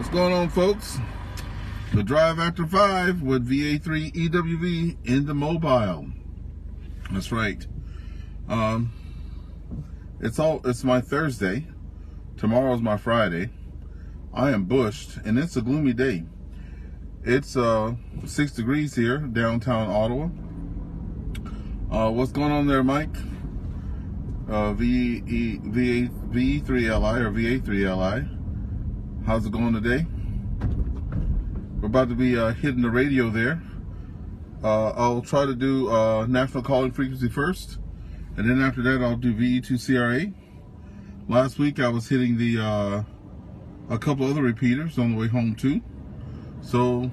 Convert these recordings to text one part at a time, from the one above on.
What's going on, folks? The drive after 5 with VA3 EWV in the mobile. That's right. It's my Thursday. Tomorrow's my Friday. I am bushed, and it's a gloomy day. It's 6 degrees here, downtown Ottawa. What's going on there, Mike? VE3LI or VA3LI. How's it going today? We're about to be hitting the radio there. I'll try to do national calling frequency first, and then after that I'll do VE2CRA. Last week I was hitting the a couple other repeaters on the way home too. So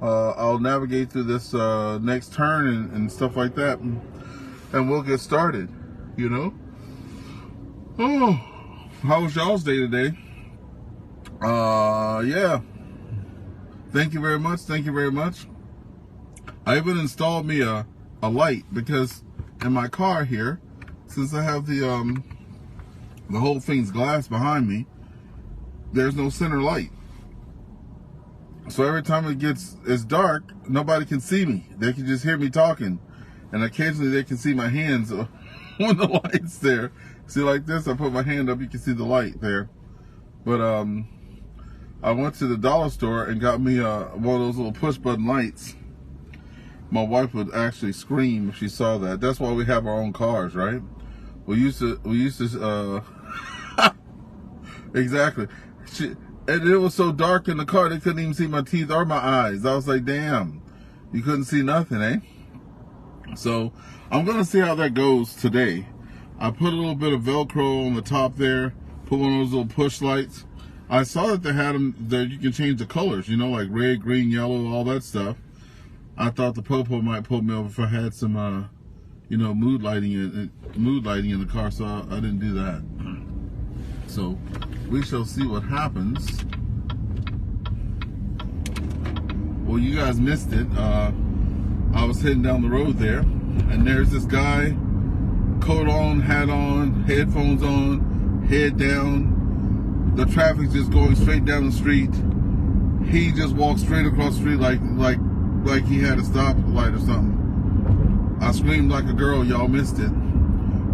I'll navigate through this next turn and stuff like that, and we'll get started, you know. Oh, how was y'all's day today? Yeah. Thank you very much. Thank you very much. I even installed me a light, because in my car here, since I have the whole thing's glass behind me, there's no center light. So every time it's dark, nobody can see me. They can just hear me talking, and occasionally they can see my hands when the light's there. See, like this, I put my hand up, you can see the light there. But I went to the dollar store and got me one of those little push button lights. My wife would actually scream if she saw that. That's why we have our own cars, right? We used to exactly. And it was so dark in the car, they couldn't even see my teeth or my eyes. I was like, damn, you couldn't see nothing, eh? So I'm gonna see how that goes today. I put a little bit of Velcro on the top there, put one of those little push lights. I saw that they had them that you can change the colors, you know, like red, green, yellow, all that stuff. I thought the popo might pull me over if I had some, you know, mood lighting in the car, so I didn't do that. So we shall see what happens. Well, you guys missed it. I was heading down the road there, and there's this guy, coat on, hat on, headphones on, head down. The traffic's just going straight down the street. He just walked straight across the street like he had a stoplight or something. I screamed like a girl. Y'all missed it.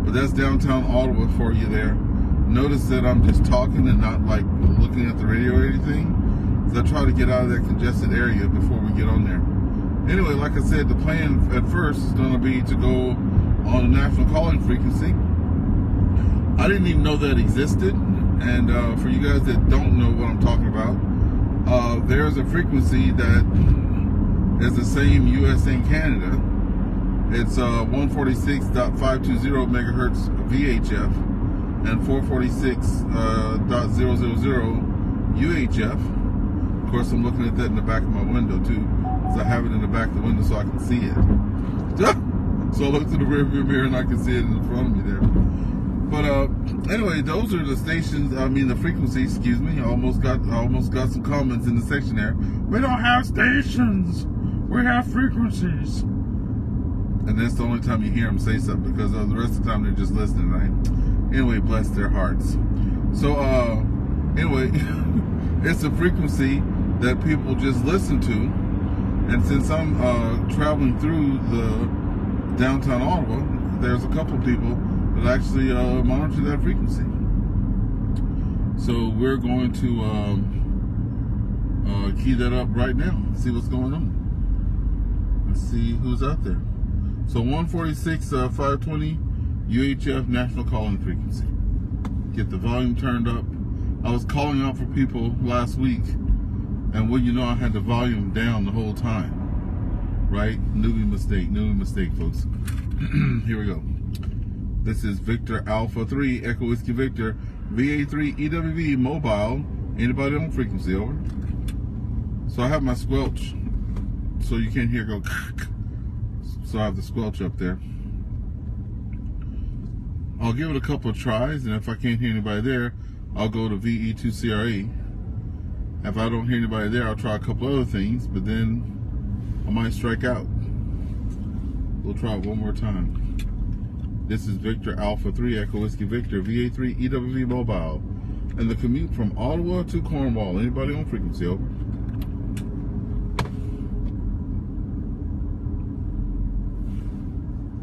But that's downtown Ottawa for you there. Notice that I'm just talking and not like looking at the radio or anything, because I try to get out of that congested area before we get on there. Anyway, like I said, the plan at first is going to be to go on a national calling frequency. I didn't even know that existed. And for you guys that don't know what I'm talking about, there's a frequency that is the same US and Canada. It's 146.520 megahertz VHF and 446.000 UHF. Of course, I'm looking at that in the back of my window too, because I have it in the back of the window so I can see it. So I look to the rearview mirror and I can see it in front of me there. But anyway, those are the stations. I mean, the frequencies. Excuse me. I almost got some comments in the section there. We don't have stations. We have frequencies. And that's the only time you hear them say something, because the rest of the time they're just listening, right? Anyway, bless their hearts. So anyway, it's a frequency that people just listen to. And since I'm traveling through the downtown Ottawa, there's a couple people that actually monitor that frequency. So we're going to key that up right now, see what's going on. Let's see who's out there. So 146.520 UHF national calling frequency. Get the volume turned up. I was calling out for people last week, and well, you know, I had the volume down the whole time. Right? Newbie mistake, folks. Here we go. This is Victor Alpha 3 Echo Whiskey Victor VA3 EWV mobile. Anybody on frequency? Over. So I have my squelch, so you can't hear go. So I have the squelch up there. I'll give it a couple of tries, and if I can't hear anybody there, I'll go to VE2CRA. If I don't hear anybody there, I'll try a couple other things, but then I might strike out. We'll try it one more time. This is Victor Alpha 3 Echo Whiskey Victor VA3 EWV Mobile. And the commute from Ottawa to Cornwall. Anybody on frequency? Over.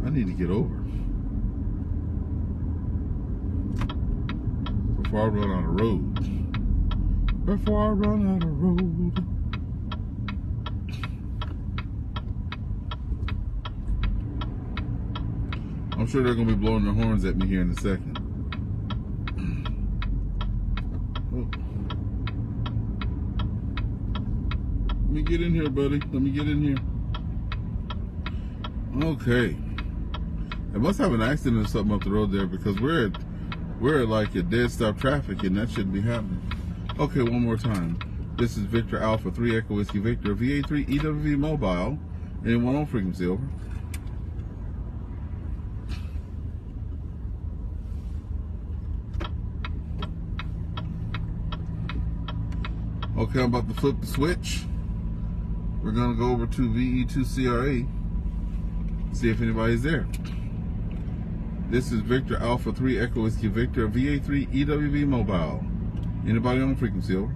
I need to get over before I run out of road. Before I run out of road. I'm sure they're going to be blowing their horns at me here in a second. Oh. Let me get in here, buddy. Let me get in here. Okay. They must have an accident or something up the road there, because we're at like a dead stop traffic, and that shouldn't be happening. Okay, one more time. This is Victor Alpha 3 Echo Whiskey Victor, VA3 EWV Mobile. Anyone on frequency? Over. Okay, I'm about to flip the switch. We're gonna go over to VE2CRA, see if anybody's there. This is Victor Alpha 3 Echo Whiskey Victor, VA3 EWV Mobile. Anybody on frequency? Over.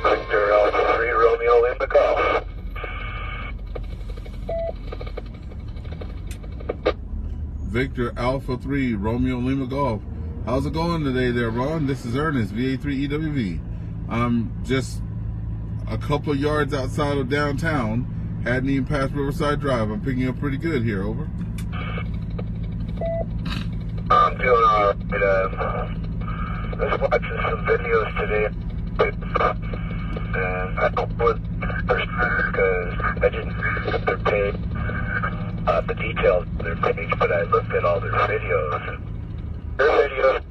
Victor Alpha 3 Romeo Lima Golf. Victor Alpha 3 Romeo Lima Golf. How's it going today there, Ron? This is Ernest, VA3 EWV. I'm just a couple of yards outside of downtown. Hadn't even passed Riverside Drive. I'm picking up pretty good here. Over. I'm doing alright. Just watching some videos today. And I don't put because I didn't get their page, the details of their page, but I looked at all their videos. Their videos,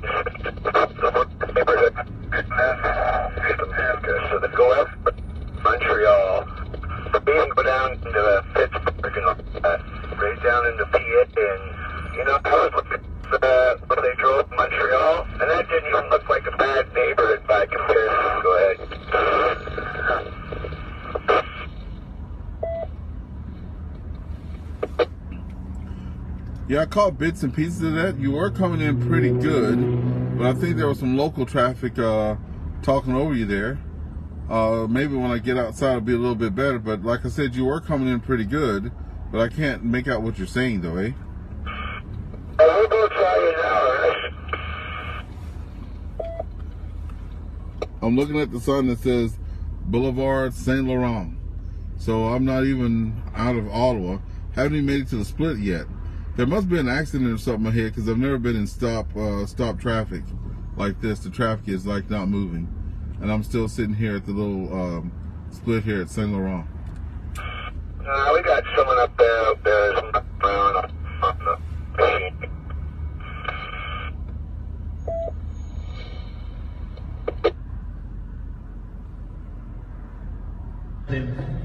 so they go out to Montreal, they even go down into Pittsburgh and right down into PA, and you know, I was looking at where they drove to Montreal, and that didn't even look like a bad neighborhood by comparison. Go ahead. Yeah, I caught bits and pieces of that. You were coming in pretty good, but I think there was some local traffic talking over you there. Maybe when I get outside it'll be a little bit better, but like I said, you were coming in pretty good, but I can't make out what you're saying though, eh? We'll go try it out. I'm looking at the sign that says Boulevard Saint Laurent. So I'm not even out of Ottawa. Haven't even made it to the split yet. There must be an accident or something ahead, because I've never been in stop traffic like this. The traffic is like not moving, and I'm still sitting here at the little split here at Saint Laurent. We got someone up there is around on the machine.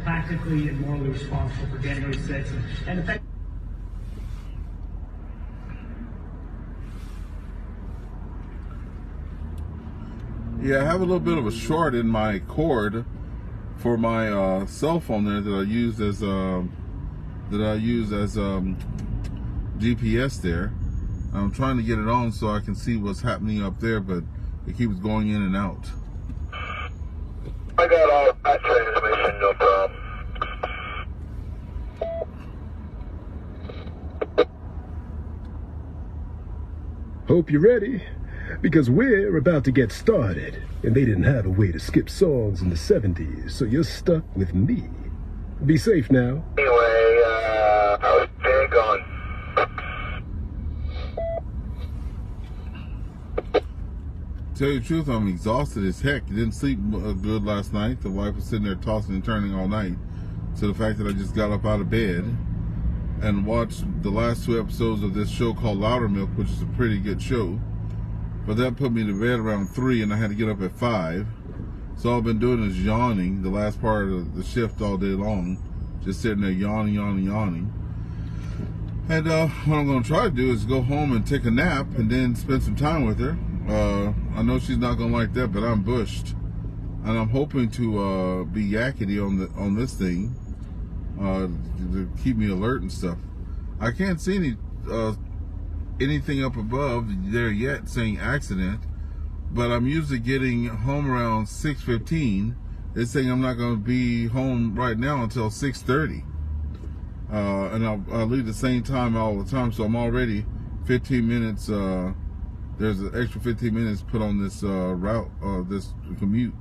Practically and morally responsible for January 6th, and the fact. Yeah, I have a little bit of a short in my cord for my cell phone there that I use as GPS there. I'm trying to get it on so I can see what's happening up there, but it keeps going in and out. I got all that transmission, no problem. Hope you're ready, because we're about to get started, and they didn't have a way to skip songs in the 70s, so you're stuck with me. Be safe now. Anyway, I was big on. Tell you the truth, I'm exhausted as heck. Didn't sleep good last night. The wife was sitting there tossing and turning all night. So the fact that I just got up out of bed and watched the last 2 episodes of this show called Loudermilk, which is a pretty good show. But that put me to bed around 3, and I had to get up at 5. So all I've been doing is yawning the last part of the shift all day long. Just sitting there yawning. And what I'm going to try to do is go home and take a nap and then spend some time with her. I know she's not going to like that, but I'm bushed. And I'm hoping to be yakety on this thing to keep me alert and stuff. I can't see any anything up above there yet saying accident, but I'm usually getting home around 6:15. It's saying I'm not going to be home right now until 6:30. And I'll leave the same time all the time, so I'm already 15 minutes. There's an extra 15 minutes put on this route, this commute.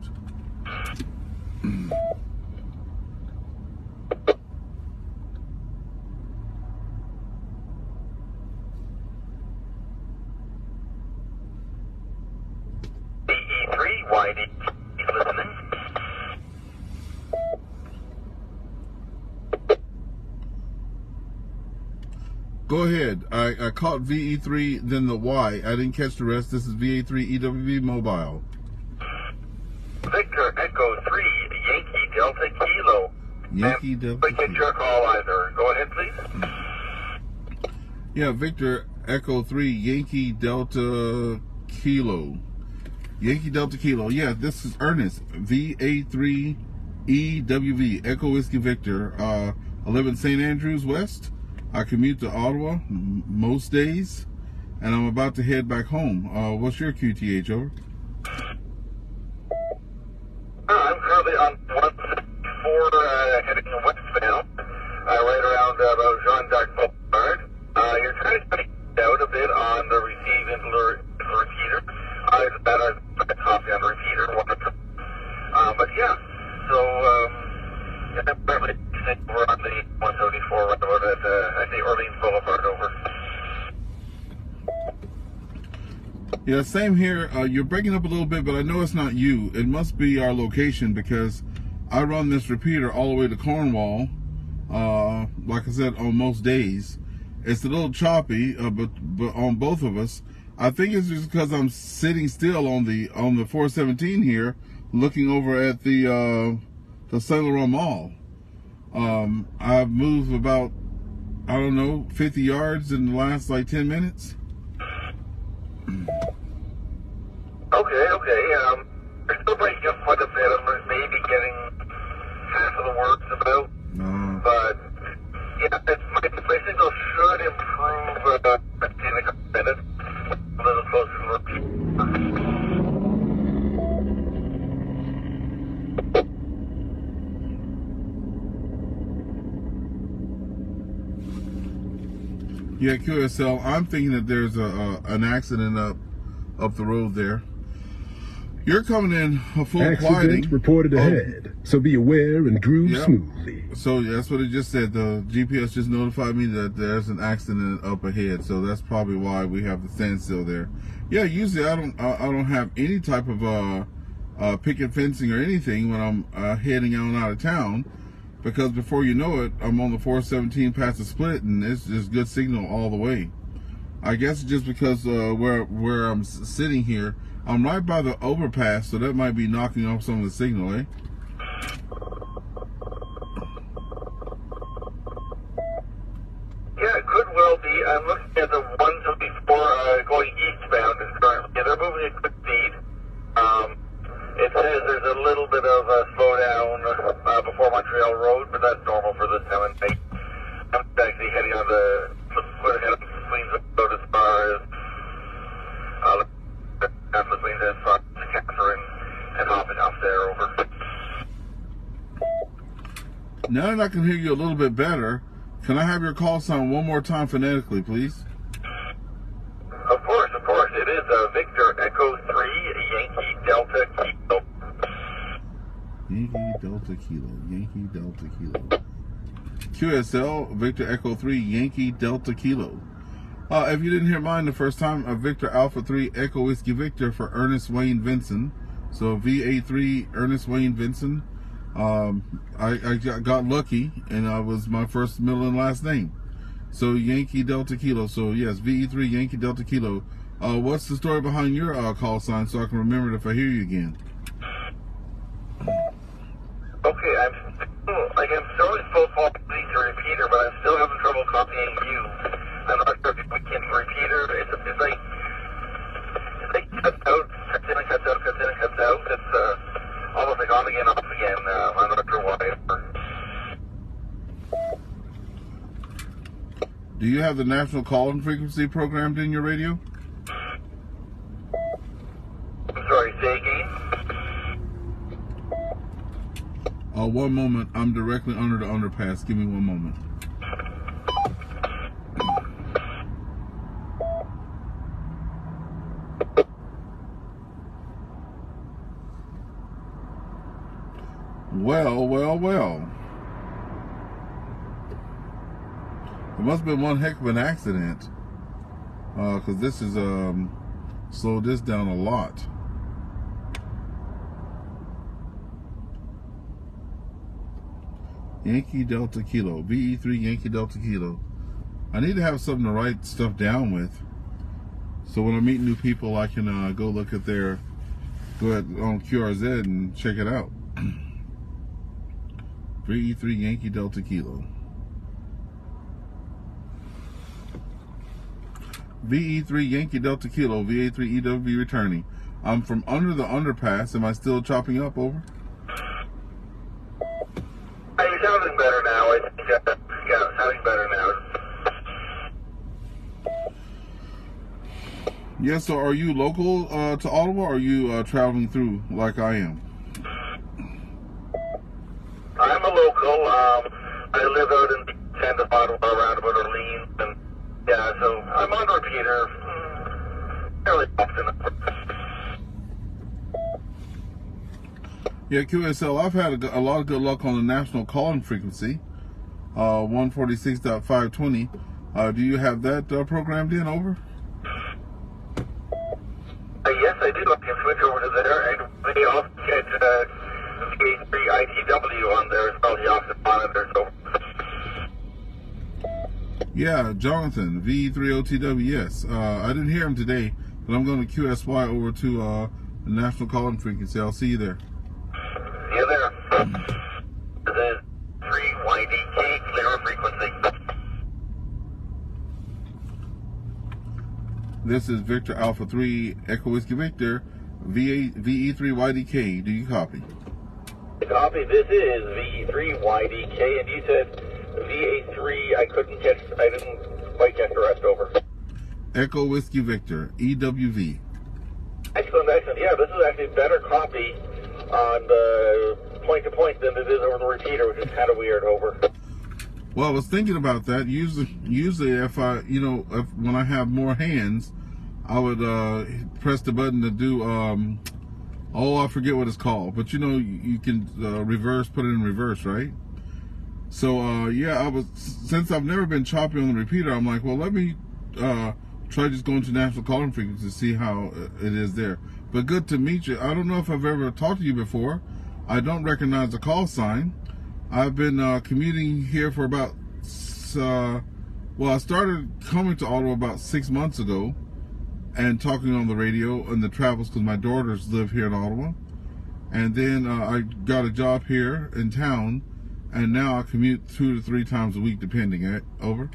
DE3, YD, listening. Go ahead. I caught VE3, then the Y. I didn't catch the rest. This is VA3 EWV Mobile. Victor Echo 3, Yankee Delta Kilo. Yankee Delta Kilo. Get your call either. Go ahead, please. Yeah, Victor Echo 3, Yankee Delta Kilo. Yankee Delta Kilo. Yeah, this is Ernest. VA3 EWV, Echo Whiskey Victor. I live in St. Andrews West. I commute to Ottawa most days, and I'm about to head back home. What's your QTH, over? I'm currently on 164 heading westbound, right around about Jean d'Arc Boulevard. You're trying to speak out a bit on the receiving repeater. That is a copy on the repeater. But yeah, so apparently we're on the 174 right about at the Orleans Boulevard, over. Yeah, same here. You're breaking up a little bit, but I know it's not you. It must be our location, because I run this repeater all the way to Cornwall. Like I said, on most days. It's a little choppy, but on both of us. I think it's just because I'm sitting still on the 417 here, looking over at the Saint Laurent Mall. I've moved about, I don't know, 50 yards in the last like 10 minutes. Okay. We're still breaking up quite a bit. I'm maybe getting half of the words about, but yeah, my signal should improve in a couple minutes. A little closer to the repeat. Yeah, QSL. I'm thinking that there's an accident up the road there. You're coming in a full Accident quieting. reported ahead, so be aware and groove smoothly. So that's what it just said. The GPS just notified me that there's an accident up ahead. So that's probably why we have the standstill there. Yeah, usually I don't have any type of picket fencing or anything when I'm heading out of town, because before you know it, I'm on the 417 past the split, and it's just good signal all the way. I guess just because where I'm sitting here, I'm right by the overpass, so that might be knocking off some of the signal, eh? Yeah, it could well be. I'm looking at the 174 going eastbound currently. Yeah, they're moving at quick speed. It says there's a little bit of a slowdown before Montreal Road, but that's normal for this time of night. I'm actually heading on the foot ahead of Queens Road as far as Catherine and hopping off there, over. Now that I can hear you a little bit better, can I have your call sign one more time phonetically, please? Of course. It is Victor Echo 3, Yankee Delta Kilo. Yankee Delta Kilo. Yankee Delta Kilo. QSL, Victor Echo 3, Yankee Delta Kilo. If you didn't hear mine the first time, Victor Alpha 3, Echo Whiskey Victor for Ernest Wayne Vinson. So VA3, Ernest Wayne Vinson. I got lucky, and I was my first, middle, and last name. So Yankee Delta Kilo. So yes, VE3 Yankee Delta Kilo. What's the story behind your call sign, so I can remember it if I hear you again? Okay, I'm still in full quality to repeater, but I'm still having trouble copying you. I'm not sure if we can repeater. It's like cuts out, cuts in and cuts out, cuts in and cuts out. It's almost like on again, off again. I'm not sure why. Do you have the national call-in frequency programmed in your radio? I'm sorry, say again? One moment. I'm directly under the underpass. Give me one moment. Well, well, well. It must have been one heck of an accident. Because this is, slowed this down a lot. Yankee Delta Kilo, VE3 Yankee Delta Kilo. I need to have something to write stuff down with. So when I meet new people, I can go look at their, go ahead on QRZ and check it out. VE3 Yankee Delta Kilo. VE3 Yankee Delta Kilo, VA3 EWV returning. I'm from under the underpass. Am I still chopping up? Over? You're sounding better now. I think, yeah, sounding better now. Yes, so are you local to Ottawa, or are you traveling through like I am? I'm a local. I live out in the end of Ottawa, around about Orleans, and yeah, so I'm on repeater fairly often. Yeah, QSL, I've had a lot of good luck on the national call-in frequency, 146.520. Do you have that programmed in? Over? Yes, I do. I can switch over to there, and they also get VA3 ITW on there as well, the opposite monitor. So. Yeah, Jonathan, VE3OTW, yes. I didn't hear him today, but I'm going to QSY over to the national call-in frequency. I'll see you there. See you there. This is 3YDK clear frequency. This is Victor Alpha 3 Echo Whiskey Victor, VE3YDK. Do you copy? Copy. This is VE3YDK, and you said VA3. I didn't quite catch the rest. Over. Echo Whiskey Victor, EWV. Excellent, excellent. Yeah, this is actually better copy on the point-to-point than it is over the repeater, which is kind of weird. Over. Well, I was thinking about that. Usually if when I have more hands, I would press the button to do, I forget what it's called. But you can put it in reverse, right? So, yeah, since I've never been choppy on the repeater, I'm like, well, let me try just going to national calling frequency to see how it is there. But good to meet you. I don't know if I've ever talked to you before. I don't recognize the call sign. I've been commuting here for about, I started coming to Ottawa about 6 months ago and talking on the radio and the travels because my daughters live here in Ottawa. And then I got a job here in town, and now I commute 2 to 3 times a week depending. Over?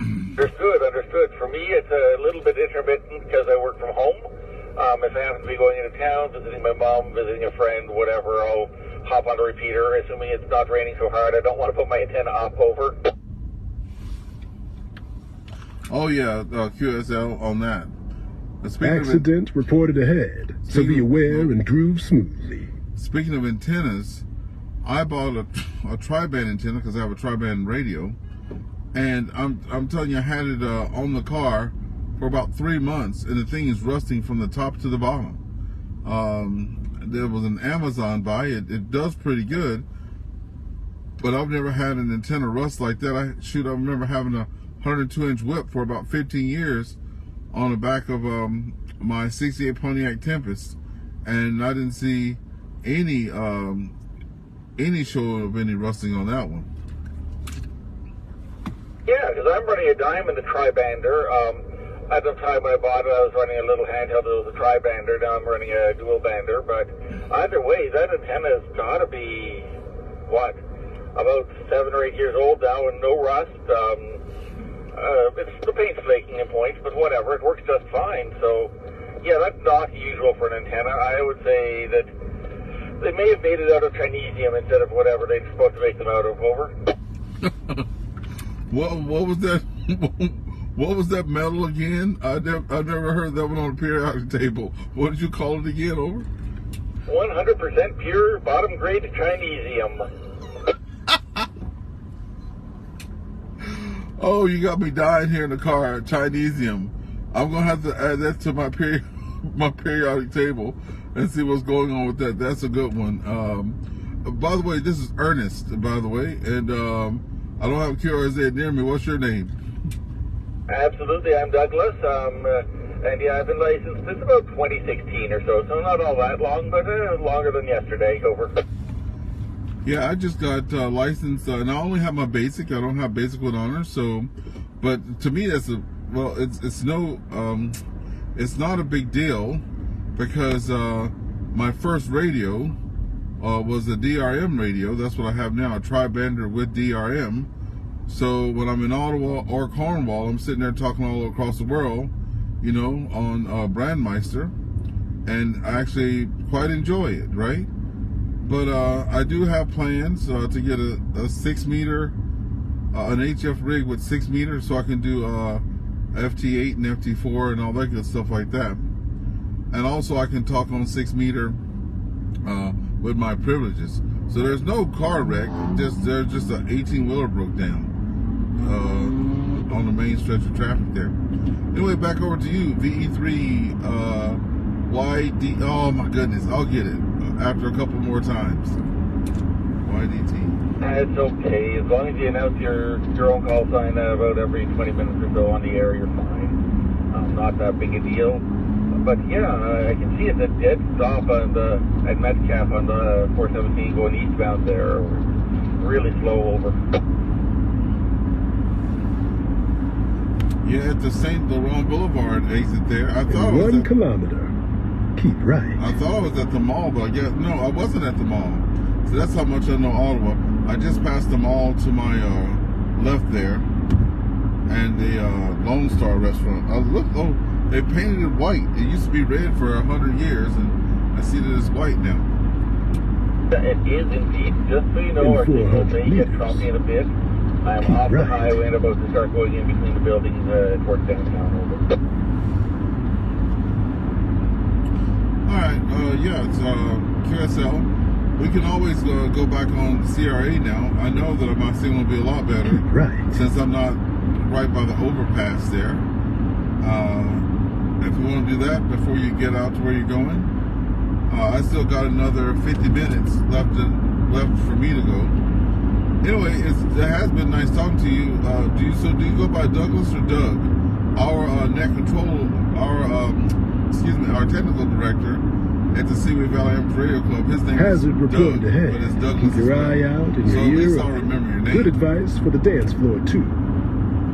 Understood. For me, it's a little bit intermittent because I work from home. If I happen to be going into town, visiting my mom, visiting a friend, whatever, I'll hop on the repeater, assuming it's not raining so hard. I don't want to put my antenna up. Over. Oh yeah, QSL on that. Accident reported ahead, so be aware and groove smoothly. Speaking of antennas, I bought a tri-band antenna because I have a tri-band radio, and I'm telling you, I had it on the car for about 3 months, and the thing is rusting from the top to the bottom. There was an Amazon buy. It does pretty good, but I've never had an antenna rust like that. I remember having a 102-inch whip for about 15 years on the back of my 68 Pontiac Tempest, and I didn't see any show of any rusting on that one. Yeah, because I'm running a diamond, a tri-bander. At the time when I bought it, I was running a little handheld that was a tri-bander. Now I'm running a dual bander. But either way, that antenna's got to be, about 7 or 8 years old now and no rust. The paint's flaking in points, but whatever, it works just fine. So, yeah, that's not usual for an antenna. I would say that they may have made it out of Chinesium instead of whatever they're supposed to make them out of. Over. What was that? What was that metal again? I've never heard that one on a periodic table. What did you call it again? Over? 100% pure bottom grade Chinesium. Oh, you got me dying here in the car. Chinesium. I'm gonna have to add that to my periodic table and see what's going on with that. That's a good one. By the way, this is Ernest. By the way, and I don't have QRZ near me. What's your name? Absolutely, I'm Douglas. And yeah, I've been licensed since about 2016 or so not all that long, but longer than yesterday. Over. Yeah, I just got licensed, and I only have my basic. I don't have basic with honors. So, but to me, that's it's not a big deal because my first radio was a DRM radio. That's what I have now, a tri-bander with DRM. So when I'm in Ottawa or Cornwall, I'm sitting there talking all across the world, you know, on Brandmeister, and I actually quite enjoy it, right? But I do have plans to get a 6 meter, an HF rig with 6 meters, so I can do FT8 and FT4 and all that good stuff like that. And also I can talk on 6 meter with my privileges. So there's no car wreck, there's just an 18-wheeler broke down on the main stretch of traffic there. Anyway, back over to you, VE3 YD. Oh my goodness, I'll get it after a couple more times. YDT. It's okay, as long as you announce your own call sign about every 20 minutes or so on the air, you're fine. Not that big a deal. But yeah, I can see it's a dead stop on at Metcalf on the 417 going eastbound there. Really slow over. Yeah, at the St. Laurent Boulevard exit there. I thought it was 1 kilometer. Keep right. I thought I was at the mall, but I guess no, I wasn't at the mall. So that's how much I know Ottawa. I just passed the mall to my left there, and the Lone Star restaurant. Oh, they painted it white. It used to be red for 100 years, and I see that it's white now. It is indeed. Just so you know, our signal may get choppy in a bit. I'm off the highway and about to start going in between the buildings towards downtown. Over. Alright, yeah, it's QSL. We can always go back on CRA now. I know that my signal will be a lot better since I'm not right by the overpass there. If you want to do that before you get out to where you're going, I still got another 50 minutes left for me to go. Anyway, it has been nice talking to you. Do you go by Douglas or Doug? Our net control, our technical director at the Seaway Valley Amateur Radio Club, his name is Doug, ahead. but it's Douglas. Keep your eye out and your ear. So at least I'll remember your name. Good advice for the dance floor too.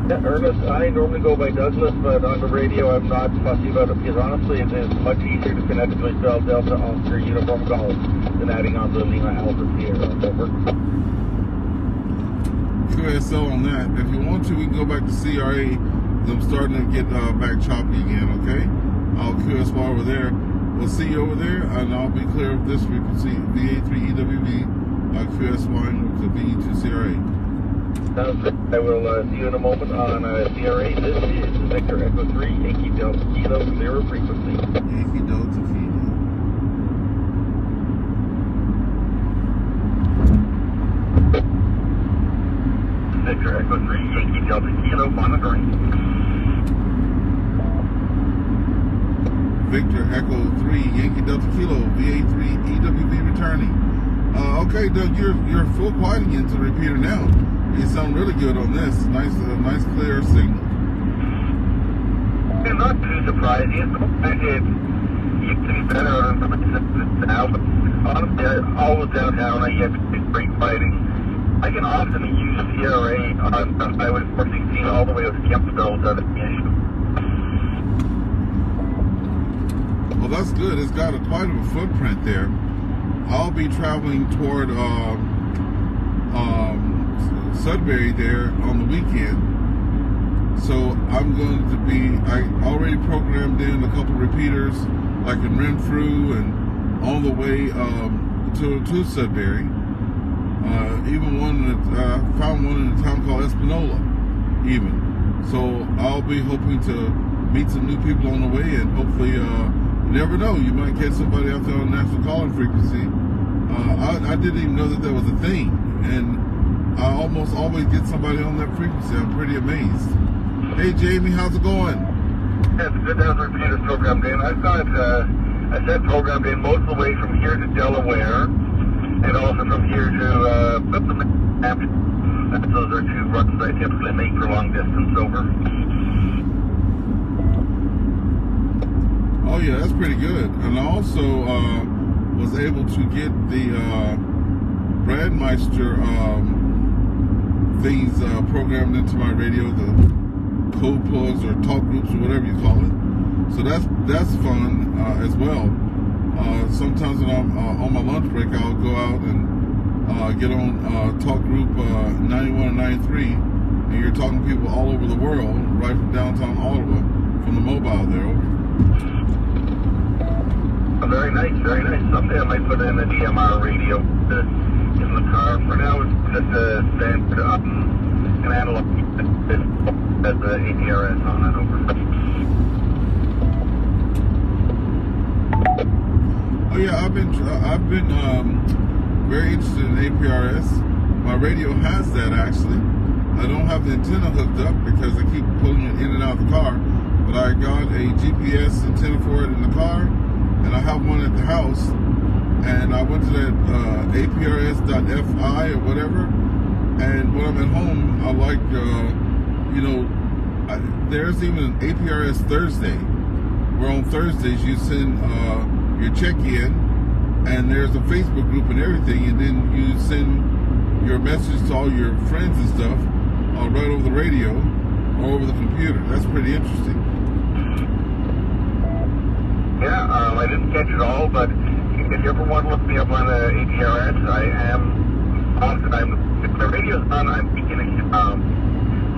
Yeah, Ernest, I normally go by Douglas, but on the radio I'm not fussy about it because honestly it is much easier to phonetically spell Delta Oscar Uniform Golf than adding on the Lima Alpha Sierra. Over. QSL on that. If you want to, we can go back to CRA. I'm starting to get back choppy again, okay? I'll QSY over there. We'll see you over there, and I'll be clear of this frequency, VA3EWV, QSY to VE2CRA. I will see you in a moment on CRA. This is Victor Echo 3, Yankee Delta Kilo, 0 frequency. Yankee Delta Kilo. Victor Echo 3, Yankee Delta Kilo, monitoring. Victor Echo 3, Yankee Delta Kilo, VA3 EWV returning. Okay, Doug, you're full quiet again to the repeater now. You sound really good on this. Nice clear signal. I'm not too surprised. It used to be better now, but honestly, always downtown, I get great fighting. I can often use CRA on Highway 416 all the way to Kempsville without any issue. Well, that's good. It's got quite a footprint there. I'll be traveling toward Sudbury there on the weekend. So I'm going to be, I already programmed in a couple repeaters like in Renfrew and on the way to Sudbury. Even one that found one in a town called Espanola, even. So I'll be hoping to meet some new people on the way, and hopefully, you never know, you might catch somebody out there on national calling frequency. I didn't even know that was a thing, and I almost always get somebody on that frequency. I'm pretty amazed. Hey Jamie, how's it going? Yeah, it's good to have the repeaters programmed in. I've got a set programmed in most of the way from here to Delaware, and also from here to Hampshire. Those are two runs I typically make for long distance over. Oh yeah, that's pretty good. And I also was able to get the Brandmeister things programmed into my radio, the code plugs or talk groups or whatever you call it. So that's fun as well. Sometimes when I'm on my lunch break, I'll go out and get on talk group 91 and 93, and you're talking to people all over the world, right from downtown Ottawa, from the mobile there. Very nice, very nice. Someday I might put in a DMR radio in the car. For now, it's just a standard an analog as the APRS on it over. Oh yeah, I've been very interested in APRS. My radio has that actually. I don't have the antenna hooked up because I keep pulling it in and out of the car, but I got a GPS antenna for it in the car, and I have one at the house. And I went to that APRS.fi or whatever, and when I'm at home, I like, there's even an APRS Thursday, where on Thursdays you send your check-in, and there's a Facebook group and everything, and then you send your message to all your friends and stuff right over the radio or over the computer. That's pretty interesting. Yeah, I didn't catch it all, but if you ever want to look me up on APRS, I am often, if the radio's on, I'm beginning.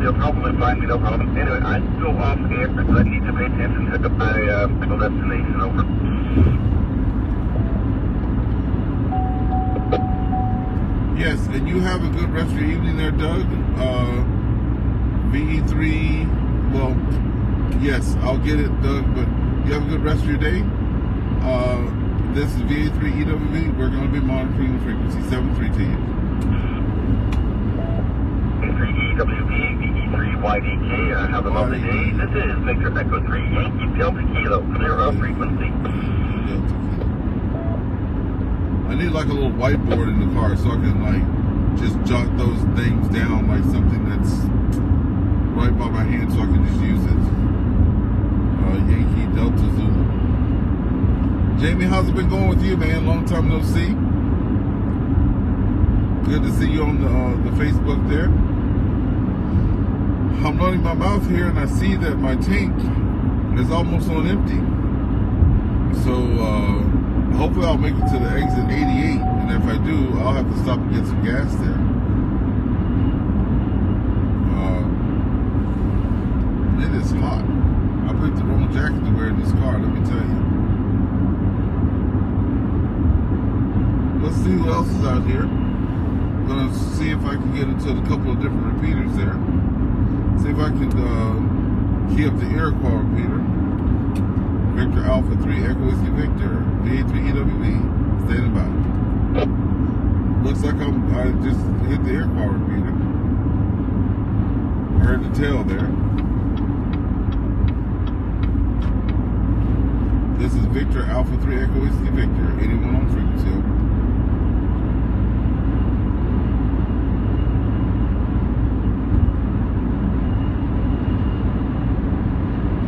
You'll probably find me no problem. Anyway, I go off air because I need to pay attention to my final destination over. Yes, and you have a good rest of your evening there, Doug. VE3, well, yes, I'll get it, Doug, but you have a good rest of your day. This is VA3 EWV. We're going to be monitoring the frequency 73 to you. VA3 EWV, VE3YDK. Have a lovely day. This is Victor Echo 3 Yankee Delta Kilo, clear of frequency. I need like a little whiteboard in the car so I can like just jot those things down, like something that's right by my hand so I can just use it. Yankee Delta Zulu. Jamie, how's it been going with you, man? Long time no see. Good to see you on the Facebook there. I'm running my mouth here and I see that my tank is almost on empty. So hopefully I'll make it to the exit 88, and if I do, I'll have to stop and get some gas there. It is hot. I picked the wrong jacket to wear in this car, let me tell you. Let's see what else is out here. I'm gonna see if I can get into a couple of different repeaters there. See if I can key up the Iroquois repeater. Victor Alpha 3 Echo Whiskey Victor, VA3 EWV, standing by. Looks like I just hit the Iroquois repeater. I heard the tail there. This is Victor Alpha 3 Echo Whiskey Victor, 81 on frequency, over.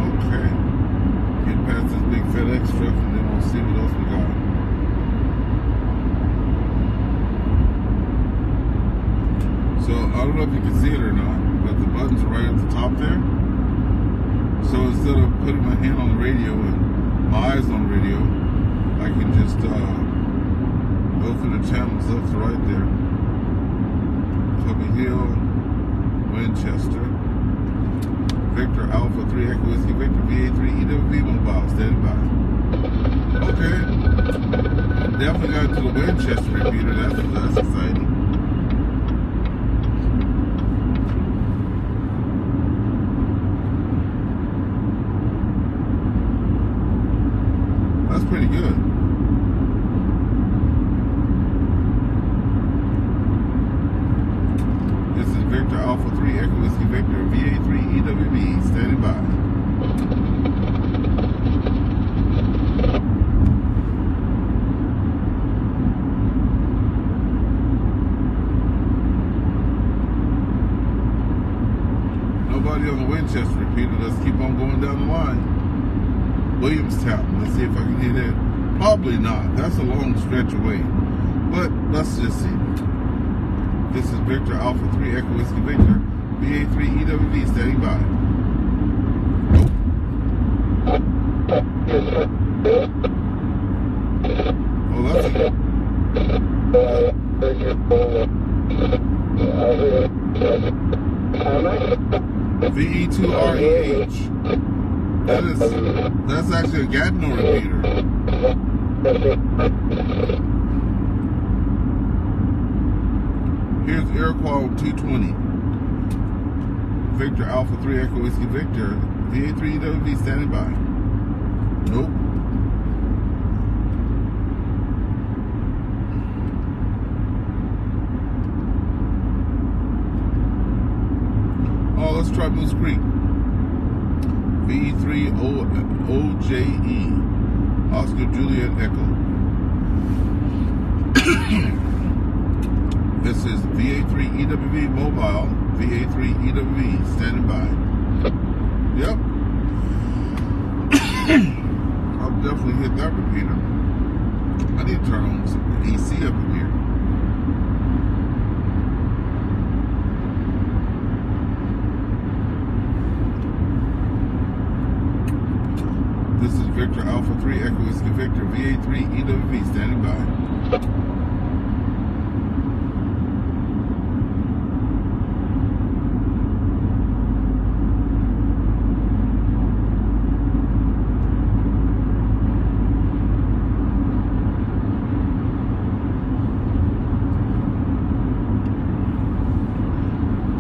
Okay. Get past this big FedEx truck and then we'll see what else we got. So, I don't know if you can see it or not, but the buttons are right at the top there. So instead of putting my hand on the radio and my eyes on the radio, I can just go through the channels left to right there. Cubby Hill, Winchester, Victor Alpha 3 Echo Whiskey Victor, VA3 EWV mobile, standing by. Okay, definitely got to the Winchester repeater. That's exciting. That's pretty good. This is Victor Alpha 3 Echo Whiskey Victor VA3 EWB standing by. Nobody on the Winchester repeater. Let's keep on going down the line. Williamstown. Let's see if I can hit it. Probably not. That's a long stretch away. But let's just see. This is Victor Alpha 3 Echo Whiskey Victor VA3 EWB standing by. Nope. Oh, that's it. VE2REH. That's actually a Gatineau repeater. Here's Iroquois 220. Victor Alpha 3 Echo Whiskey Victor VA3 EWB standing by. Nope. Oh, let's try Moose Creek. VE3OJE Oscar Juliet Echo. This is VA3 EWB Mobile, VA3 EWB standing by. Yep. I'll definitely hit that repeater. I need to turn on some AC up in here. This is Victor Alpha 3 Echo Whiskey Victor VA3 EWB standing by.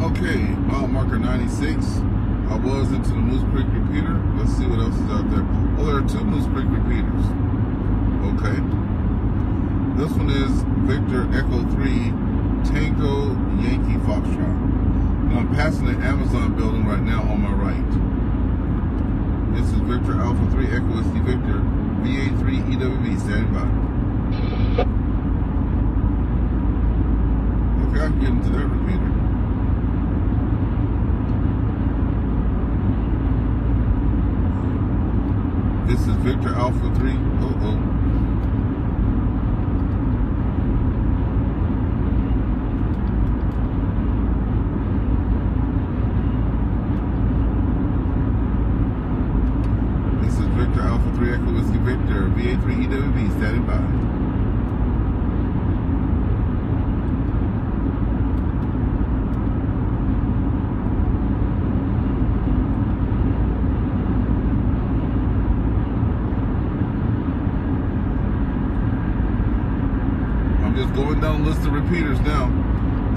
Okay, mile marker 96. I was into the Moose Creek repeater. Let's see what else is out there. Oh, there are two Moose Creek repeaters. Okay. This one is Victor Echo 3 Tango Yankee Foxtrot. Now I'm passing the Amazon building right now on my right. This is Victor Alpha 3 Echo Whiskey Victor VA3 EWB standing by. Okay, I can get into that repeater. This is Victor Alpha 3. This is Victor Alpha 3 Echo Whiskey Victor VA3 EWB standing by. Just going down the list of repeaters now,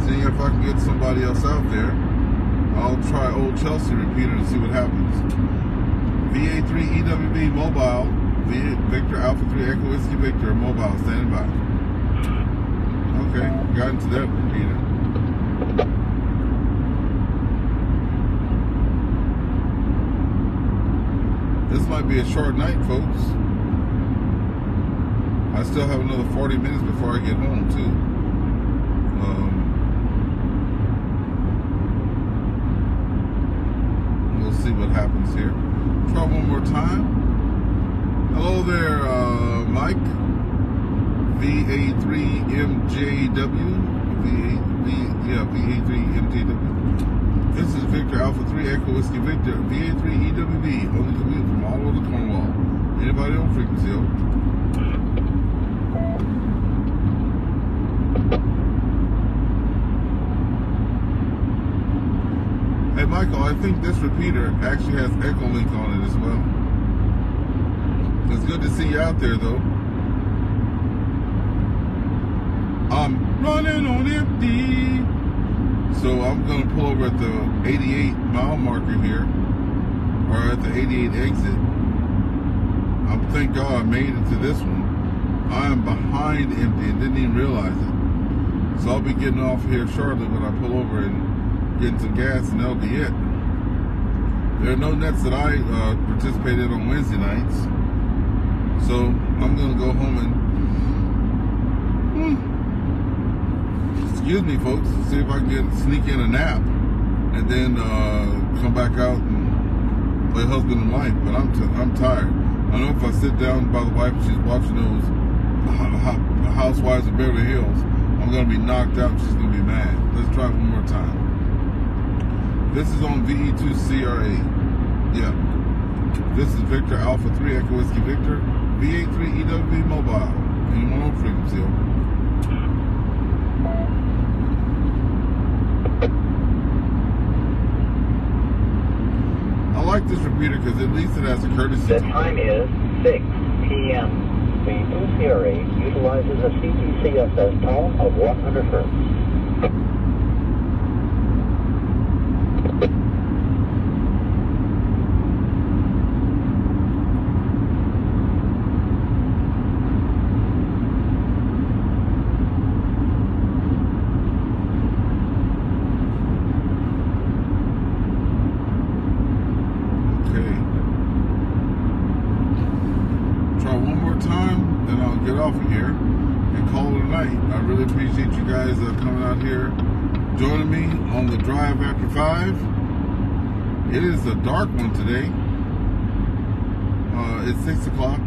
seeing if I can get somebody else out there. I'll try Old Chelsea repeater to see what happens. VA3 EWB Mobile, Victor Alpha 3 Echo Whiskey Victor Mobile standing by. Okay, got into that repeater. This might be a short night, folks. I still have another 40 minutes before I get home, too. We'll see what happens here. Try one more time. Hello there, Mike. VA3MJW. VA3MJW. This is Victor Alpha 3 Echo Whiskey Victor. VA3 EWB. Only commute from all over Cornwall. Anybody on frequency? Hey Michael, I think this repeater actually has Echo Link on it as well. It's good to see you out there though. I'm running on empty. So I'm gonna pull over at the 88 mile marker here, or at the 88 exit. Thank God I made it to this one. I am behind empty and didn't even realize it. So I'll be getting off here shortly when I pull over and getting some gas, and that'll be it. There are no nets that I participated on Wednesday nights. So I'm going to go home and, excuse me folks, see if I can sneak in a nap and then come back out and play husband and wife. But I'm tired. I know if I sit down by the wife and she's watching those Housewives of Beverly Hills, I'm going to be knocked out. She's going to be mad. Let's try it one more time. This is on VE2CRA. Yeah. This is Victor Alpha 3 Echo Whiskey Victor, VA3EWV Mobile. Anyone on frequency? I like this repeater because at least it has a courtesy. The time is 6 p.m. The VE2CRA utilizes a CTCSS tone of 100 Hz. Time, then I'll get off of here and call it a night. I really appreciate you guys coming out here, joining me on the drive after 5. It is a dark one today. It's 6 o'clock.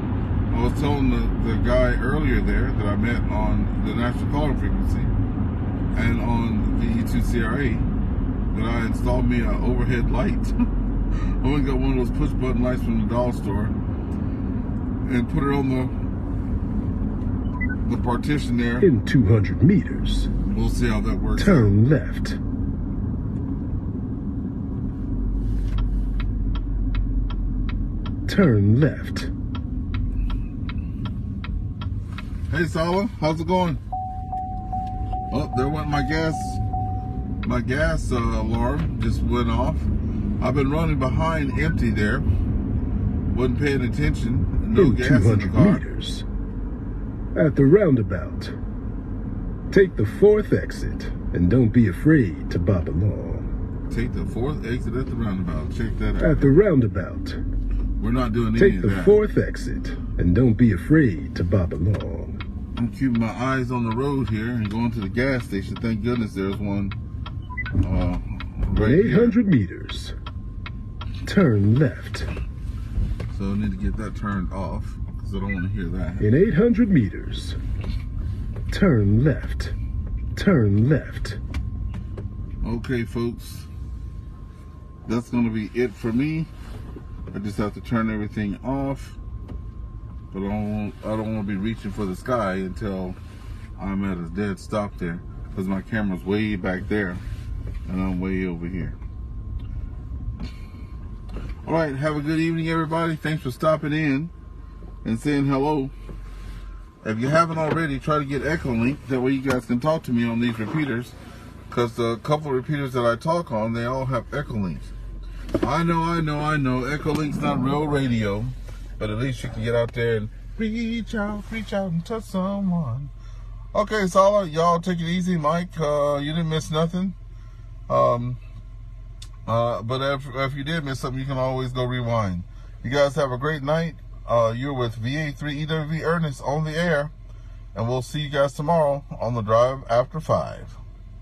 I was telling the guy earlier there that I met on the national calling frequency and on VE2CRA that I installed me an overhead light. I went and got one of those push button lights from the dollar store and put it on the partition there. In 200 meters. We'll see how that works. Turn left. Turn left. Hey Sala, how's it going? Oh, there went my gas. My gas alarm just went off. I've been running behind empty there. Wasn't paying attention. No In gas 200 in the car. meters. At the roundabout. Take the 4th exit and don't be afraid to bop along. Take the 4th exit at the roundabout. Check that out. At the roundabout. We're not doing any Take of the that. 4th exit and don't be afraid to bop along. I'm keeping my eyes on the road here and going to the gas station. Thank goodness there's one right In 800 here. meters. Turn left. So I need to get that turned off because I don't want to hear that. In 800 meters. Turn left. Turn left. Okay, folks. That's going to be it for me. I just have to turn everything off. But I don't want to be reaching for the sky until I'm at a dead stop there. Because my camera's way back there. And I'm way over here. All right, have a good evening, everybody. Thanks for stopping in and saying hello. If you haven't already, try to get Echolink. That way you guys can talk to me on these repeaters. Because the couple of repeaters that I talk on, they all have Echolink. I know. Echolink's not real radio. But at least you can get out there and reach out and touch someone. Okay, Sala, y'all take it easy. Mike, you didn't miss nothing. But if you did miss something, you can always go rewind. You guys have a great night. You're with VA3EWV Ernest on the air. And we'll see you guys tomorrow on the drive after 5.